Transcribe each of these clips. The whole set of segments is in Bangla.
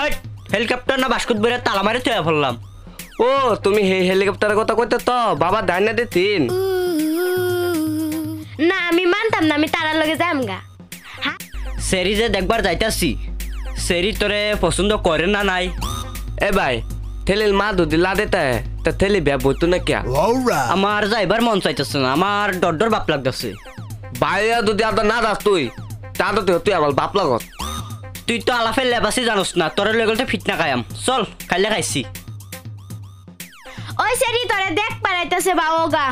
হাট হেলিকপ্টার না বাস্কুট বেরে তালা মারে তুই ফেললাম। ও তুমি হেলিকপ্টারের কথা কইতে তো বাবা ধান না দিতিন না আমি মানতাম না, আমি তারার লগে যামগা। সেরি যে দেখবার যাইতাছি, সেরি তোরে পছন্দ করে না নাই? এ ভাই থেলিল মা দুধ লা দেতা তা থেলি বিয়া বইতো না কিয়া? আমার যাইবার মন চাইতেছে না, আমার ডর ডর বাপ লাগতেছে। ভাইয়া যদি আদা না যাস তুই তা তো তুই আমার বাপ লাগত। তুই তো আলাফের লেবাসি জানোস না, তোরে লগে তো ফিট না খাইম। চল খাইলে খাইছি। ওই সেরি তোরে দেখ পারাইতেছে বাওগা।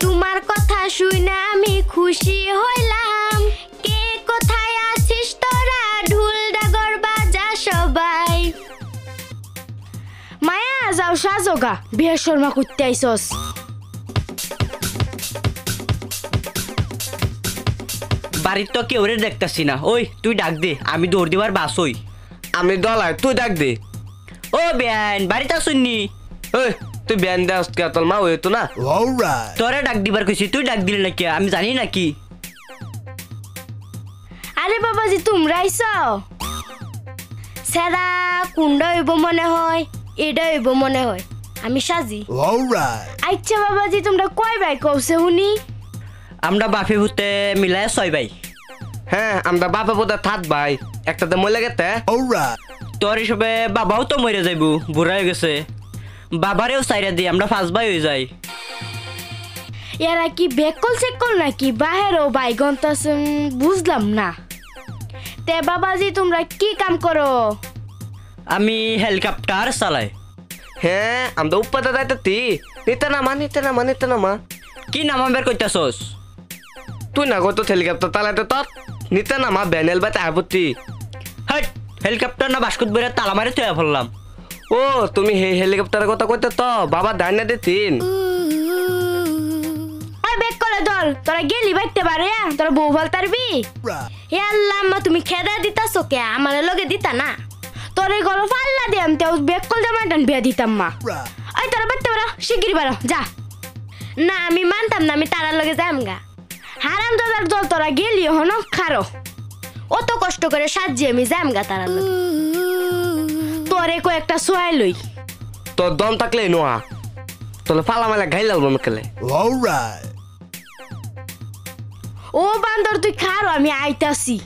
তোমার কথা শুনে আমি খুশি হইলাম। কে কোথায় আছিস তোরা, ঢুল ডাগর বাজা সবাই। মায়া যাও সাজোগা, বিয়ের শর্মা করতে আইসস। বাড়ির তো কেউ দেখতেছি না। ওই তুই ডাক দে, আমি দৌড় দিবার বাস। ওই আমি দলাই তুই ডাক দে। ও বেআইন বাড়িতে আসুননি? ওই তুই ব্যান দাস কে তোর মা হইতো না? তোরে ডাক দিবার কইছি, তুই ডাক দিলি নাকি? আমি জানি নাকি? আরে বাবাজি তোমরা আইছো? সেরা কুন্ডা হইব মনে হয়, এটা হইব মনে হয়। আমি সাজি। আচ্ছা বাবাজি তোমরা কয় ভাই কওছে শুনি? আমরা বাপে ভূতে মিলায় 6 ভাই। হ্যাঁ আমরা বাপা বোধা থাত ভাই, একটাতে মরে গেতে। তোর হিসেবে বাবাও তো মরে যাইবো, বুড়া হয়ে গেছে। বাবারেও সাইরা দিই, আমরা 5 ভাই হয়ে যাই। এরা কি বেকল চেকল নাকি বাহেরও ভাই গন্তাস? বুঝলাম না। তে বাবাজি তোমরা কি কাম করো? আমি হেলিকপ্টার চালাই। হ্যাঁ আমরা উপাদা দাইতে নিতে না মা। কি নাম বের কইতাছস? তুই না কত হেলিকপ্টার তালাতে তোর নিতে না মা ব্যানেল বাই তাপত্তি। হাট হেলিকপ্টার না বাস্কুট বেরে তালা মারে তুই ফেললাম। ও তুমি হেলিকপ্টারের কথা কইতে তো বাবা ধান না দিতিন। ওই বেকলে দল তোরা গেলি বাইতে পারে, তোরা বউ ফালতারবি? হে আল্লাহ মা তুমি খেদা দিতাছো কে? আমার লগে দিতা না, তোর এই গলো ফাল্লা দিয়াম তেও বেকল জামাটান বিয়া দিতাম মা। ওই তোরা বাইতে পারো, শিগগিরি পারো যা। না আমি মানতাম না, আমি তারার লগে যামগা। হারাম দাদার দল তোরা গেলি হন খারো, অত কষ্ট করে সাজিয়ে আমি যামগা তারার লগে। তোরে কয়েকটা সোয়াই লই। তোর দম থাকলে নোয়া তোলে ফালা মালা গাই লাগবো মেকেলে। ও বান্দর তুই খারো, আমি আইতাছি।